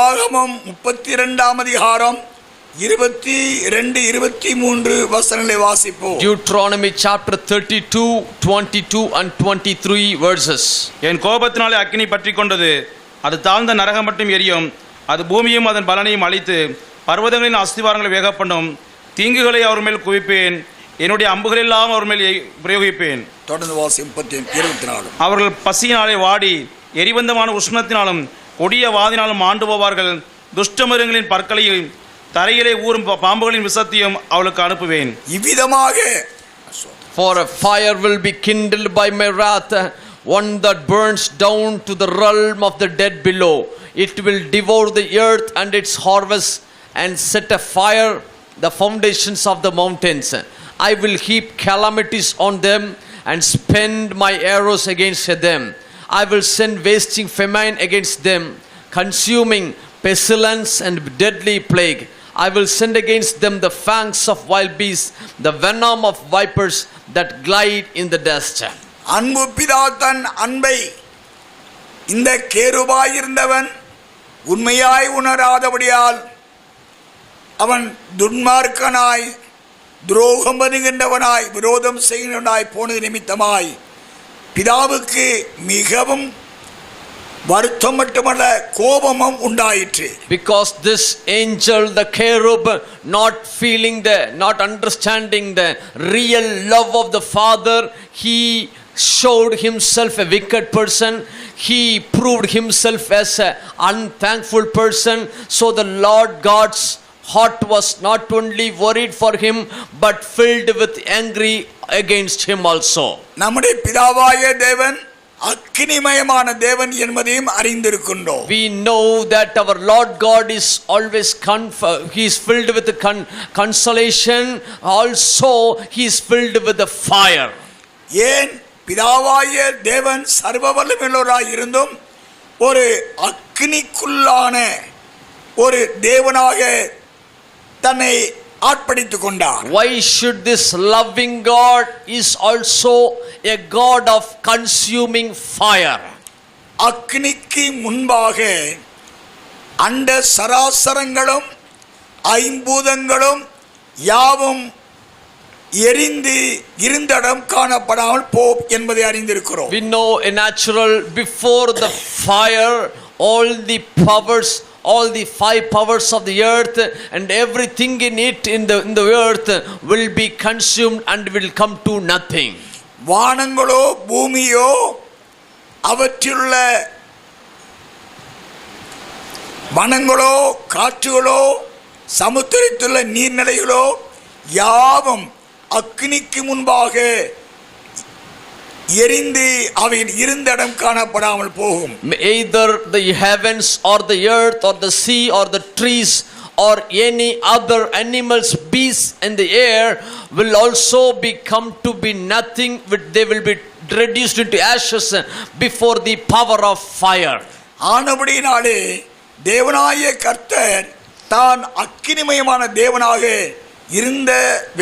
ஆகமம் 32ஆம் அதிகாரம் 22-23 வசனங்களை வாசிப்போம். Deuteronomy chapter 32, 22 and 23 verses. என் கோபத்தினாலே அக்கினி பற்றி கொண்டது, அது தாழ்ந்த நரகம் மட்டும் எரியும், அது பூமியும் அதன் பலனையும் அழித்து பர்வதங்களின் அஸ்திவாரங்களை வேக பண்ணும். தீங்குகளை அவர் மேல் குவிப்பேன், என்னுடைய அம்புகள் எல்லாம் அவர் மேல் பிரயோகிப்பேன். தொடர்ந்து வாசிப்போம். 24. அவர்கள் பசியினாலே வாடி எரிபந்தமான உஷ்ணத்தினாலும் கொடிய வாதினாலும் ஆண்டு போவார்கள். துஷ்டமிருகங்களின் பற்களையும் தரையிலே ஊறும் பாம்புகளின் விஷத்தையும் அவளுக்கு அனுப்புவேன். இவ்விதமாக For a fire will be kindled by my wrath, one that burns down to the realm of the dead below. It will devour the earth and its harvest and set afire the foundations of the mountains. I will heap calamities on them and spend my arrows against them. I will send wasting famine against them, consuming pestilence and deadly plague. I will send against them the fangs of wild beasts, the venom of vipers that glide in the dust. அன்பு பிதா தன் அன்பை இந்த கேருபாயிருந்தவன் உண்மையாய் உணராதபடியால் அவன் துன்மார்க்கனாய் துரோகம் பண்ணுகின்றவனாய் விரோதம் செய்கின்றவனாய் போனது நிமித்தமாய் பிதாவுக்கு மிகவும் வருத்தம் மட்டுமல்ல கோபமும் உண்டாயிற்று. Because this angel, the cherub, not understanding the real love of the Father, he showed himself a wicked person. He proved himself as an unthankful person. So the Lord God's heart was not only worried for him but filled with angry against him also. நம்முடைய பிதாவாகிய தேவன் அக்கினிமயமான தேவன் என்பதையும் அறிந்திருக்கின்றோம். We know that our Lord God is always he is filled with the consolation, also he is filled with the fire. ஏன் பிதாவாகிய தேவன் சர்வ வல்லமையுள்ளவராய் இருந்தும் ஒரு அக்கினிக்குள்ளான ஒரு தேவனாக தன்னை ஆட்படுத்திக் கொண்டார். Why should this loving God is also a God of consuming fire? அக்னிக்கு முன்பாக அண்ட சராசரங்களும் ஐம்பூதங்களும் யாவும் எரிந்து இருந்தடம் காணப்படாமல் போ என்பதை அறிந்திருக்கிறோம். We know a natural before the fire, all the powers, all the five powers of the earth and everything in it in the earth will be consumed and will come to nothing. வானங்களோ பூமியோ அவற்றிலுள்ள வனங்களோ காற்றுகளோ சமுத்திரத்திலுள்ள நீர்நிலைகளோ யாவும் அக்னிக்கு முன்பாக எரிந்து அவையின் இருந்தடம் காணப்படாமல் போகும். Either the heavens or the earth or the sea or the trees or any other animals, beasts in the air will also become to be nothing. They will be reduced into ashes before the power of fire. ஆனபடியினாலே தேவனாகிய கர்த்தர் தான் அக்கினிமயமான தேவனாக இருந்த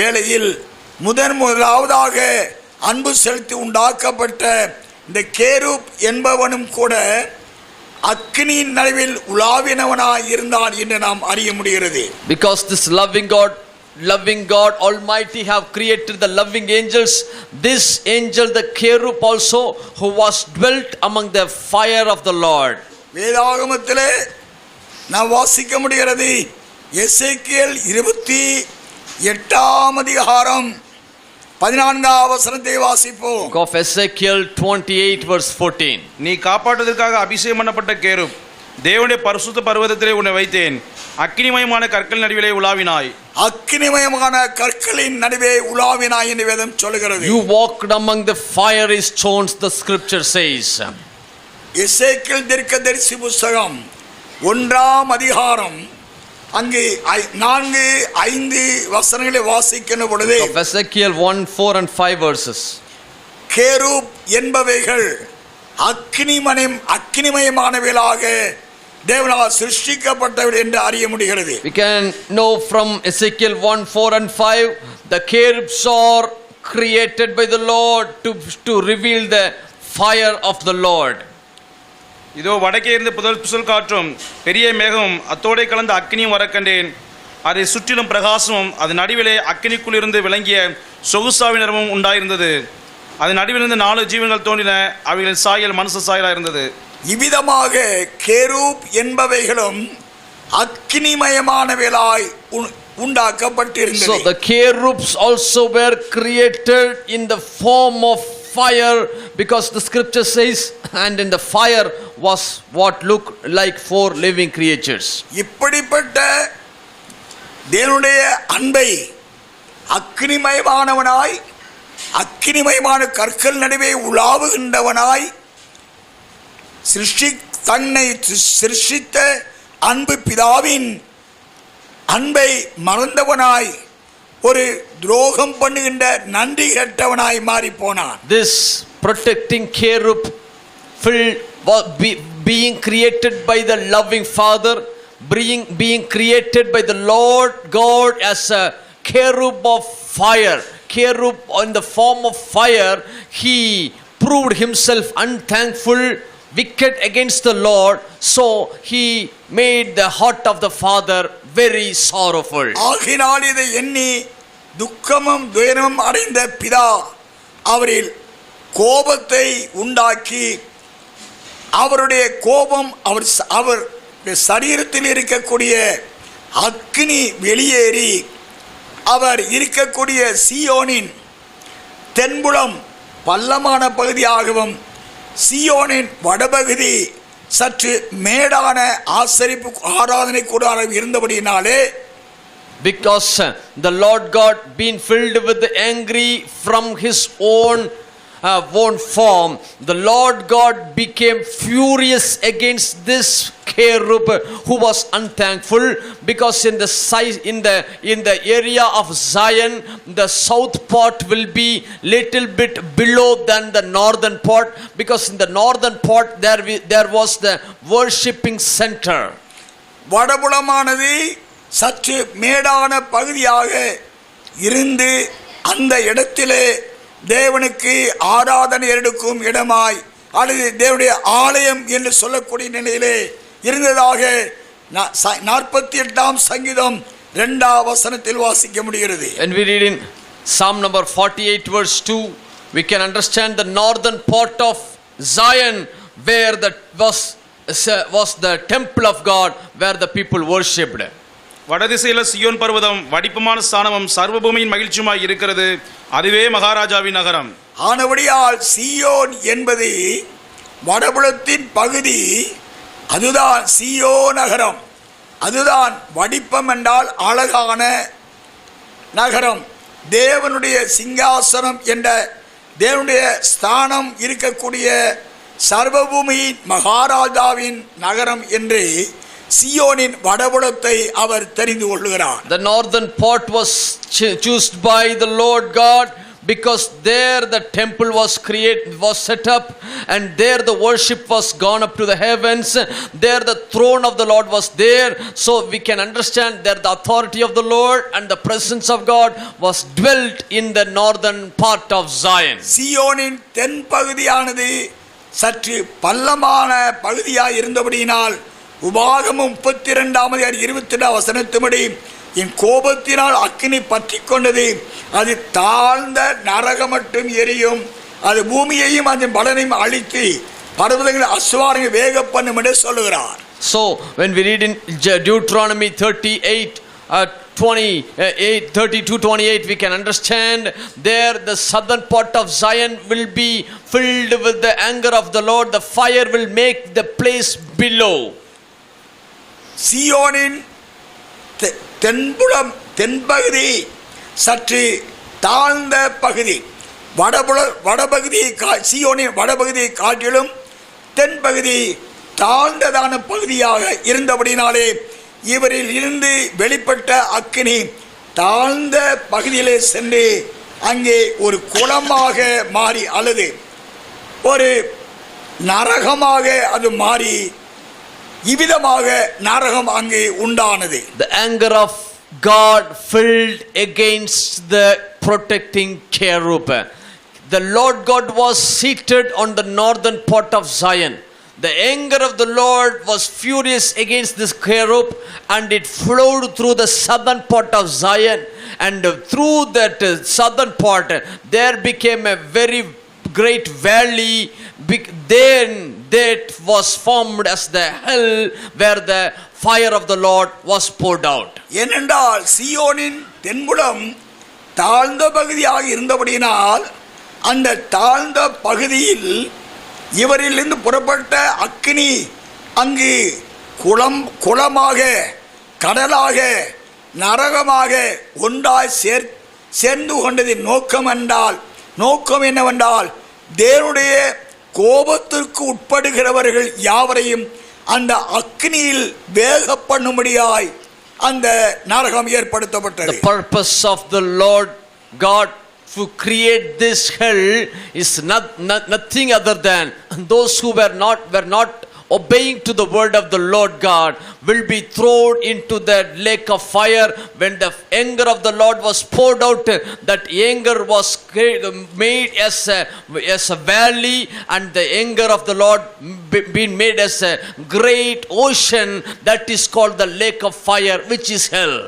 வேளையில் முதலாவதாக அன்பு செலுத்தி உண்டாக்கப்பட்ட இந்த கேருப் என்பவனும் கூட அக்னியின் நடுவில் உலாவினவனாய் இருந்தான் என்று நாம் அறிய முடிகிறது. Because this loving God Almighty have created the loving angels, this angel the cherub also who was dwelt among the fire of the Lord. வேதாகமத்திலே நாம் வாசிக்க முடிகிறது. எசேக்கியேல் 28ஆம் அதிகாரம் 14ஆம் வசனத்தை வாசிப்போம். Of Ezekiel 28 verse 14. நீ காப்பாற்றுவதற்காக அபிஷேகம் பண்ணப்பட்ட கேருப், தேவனுடைய பரிசுத்த பர்வதத்திலே உன்னை வைத்தேன், அக்கினிமயமான கற்கள் நடுவிலே உலாவினாய். அக்கினிமயமான கற்களின் நடுவே உலாவினாய் என்று வேதம் சொல்கிறது. You walked among the fiery stones, the scripture says. எசேக்கியேல் தீர்க்கதரிசி புத்தகம் 1ஆம் அதிகாரம் அங்கே 4-5 வசனங்களை வாசிக்கின்ற பொழுது Of Ezekiel 1, 4 and 5 verses. கேருப் என்பவைகள் அக்கினிமயமானவைகளாக தேவனால் சிருஷ்டிக்கப்பட்டவை என்று அறிய முடிகிறது. We can know from Ezekiel 1, 4 and 5 the cherubs are created by the Lord to reveal the fire of the Lord. இதோ வடக்கே இருந்து புசல் காற்றும் பெரிய மேகமும் அத்தோடே கலந்த அக்கினியும் வர கண்டேன். அதை சுற்றிலும் பிரகாசமும் அது நடுவிலே அக்கினிக்குள் இருந்து விளங்கிய சொகுசாவினரமும் உண்டாயிருந்தது. அது நடுவிலிருந்து 4 ஜீவன்கள் தோன்றின. அவைகளின் சாயல் மனுஷ சாயலாக இருந்தது. இவ்விதமாக cherub என்பவைகளும் அக்னிமயமானவைகளாய் உண்டாக்கப்பட்டிருந்தது. So the cherubs also were created in the form of fire, because the scripture says, and in the fire was what looked like 4 living creatures. இப்படிப்பட்ட தேவனுடைய அன்பை அக்னிமயமானவனாய் அக்னிமயமான கற்கள் நடுவே உலாவுகின்றவனாய் தன்னை சிருஷ்டித்த அன்பு பிதாவின் அன்பை மறந்தவனாய் ஒரு துரோகம் பண்ணுகின்ற நன்றி கெட்டவனாய் மாறி போனான். This protecting cherub being created by the loving Father, being created by the Lord God as a cherub of fire, cherub in the form of fire, he proved himself unthankful, wicked against the Lord, so he made the heart of the Father very sorrowful. ஆகினால் இதை எண்ணி துக்கமும் துயரமும் அடைந்த பிதா அவரில் கோபத்தை உண்டாக்கி, அவருடைய கோபம் அவர் சரீரத்தில் இருக்கக்கூடிய அக்னி வெளியேறி அவர் இருக்கக்கூடிய சீயோனின் தென்புலம் பள்ளமான பகுதியாகவும் சீயோனின் வடபகுதி சற்று மேடான ஆராதனை கூடாரம் இருந்தபடியினாலே, because the Lord God being filled with the angry from his own form, the Lord God became furious against this cherub who was unthankful, because in the area of Zion the south part will be little bit below than the northern part, because in the northern part there was the worshipping center. வடபுலமானது சற்று மேடான பகுதியாக இருந்து அந்த இடத்திலே தேவனுக்கு ஆராதனை எடுக்கும் இடமாய் அல்லது தேவனுடைய ஆலயம் என்று சொல்லக்கூடிய நிலையிலே இருந்ததாக 48ஆம் சங்கீதம் 2ஆம் வசனத்தில் வாசிக்க முடிகிறது. And we read in Psalm number 48 verse 2, we can understand the northern part of Zion where that was the temple of God, where the people worshipped. வடதிசையில சியோன் பர்வதம் வடிப்பமான ஸ்தானமும் சர்வபூமியின் மகிழ்ச்சியுமாய் இருக்கிறது. அதுவே மகாராஜாவின் நகரம். ஆனபடியால் சீயோன் என்பது வடபுலத்தின் பகுதி, அதுதான் சீயோ நகரம், அதுதான் வடிப்பம் என்றால் அழகான நகரம், தேவனுடைய சிங்காசனம் என்ற தேவனுடைய ஸ்தானம் இருக்கக்கூடிய சர்வபூமியின் மகாராஜாவின் நகரம் என்று சீயோனின் வடபுலத்தை அவர் தெரிந்து கொள்கிறார். The northern part was chosen by the Lord God, because there the temple was set up, and there the worship was gone up to the heavens. There the throne of the Lord was there, so we can understand that the authority of the Lord and the presence of God was dwelt in the northern part of Zion. சீயோனின் தென் பகுதியானது சற்று பள்ளமான பகுதியாய் இருந்தபடியினால் உபாகமம் 32ஆம் அதிகாரம் 22ஆம் வசனத்தின்படி, என் கோபத்தினால் அக்கினி பற்றி கொண்டது, அது தாழ்ந்த நரகம் மட்டும் எரியும், அது பூமியையும் அதன் பலனையும் அழித்து பர்வதங்களை அஸ்வாரங்கள் வேக பண்ணும் என்று சொல்லுகிறார். So when we read in Deuteronomy 32:28 we can understand there the southern part of Zion will be filled with the anger of the Lord, the fire will make the place below. சீயோனின் தென்பகுதி சற்று தாழ்ந்த பகுதி, சீயோனின் வடபகுதியை காட்டிலும் தென்பகுதி தாழ்ந்ததான பகுதியாக இருந்தபடினாலே இவரில் இருந்து வெளிப்பட்ட அக்கினி தாழ்ந்த பகுதியிலே சென்று அங்கே ஒரு குளமாக மாறி அல்லது ஒரு நரகமாக அது மாறி இவ்விதமாக நரகம் அங்கே உண்டானது. The anger of God filled against the protecting cherub. The Lord God was seated on the northern part of Zion. The anger of the Lord was furious against this cherub, and it flowed through the southern part of Zion, and through that southern part there became a very great valley. Then that was formed as the hell, where the fire of the Lord was poured out. ஏனென்றால் சீயோனின் தென்புலம் தாழ்ந்த பகுதியாக இருந்தபடியினால் அந்த தாழ்ந்த பகுதியில் இவரிலிருந்து புறப்பட்ட அக்கினி அங்கு குளமாக கடலாக நரகமாக ஒன்றாய் சேர்ந்து கொண்டதின் நோக்கம் என்னவென்றால் தேவனுடைய கோபத்திற்கு உட்படுகிறவர்கள் யாவரையும் அந்த அக்னியில் வேக பண்ணும்படியாய் அந்த நரகம் ஏற்படுத்தப்பட்டது. The purpose of the Lord God to create this hell is nothing other than those who were not obeying to the word of the Lord God will be thrown into that lake of fire. When the anger of the Lord was poured out, that anger was made as a valley, and the anger of the Lord been made as a great ocean, that is called the lake of fire, which is hell.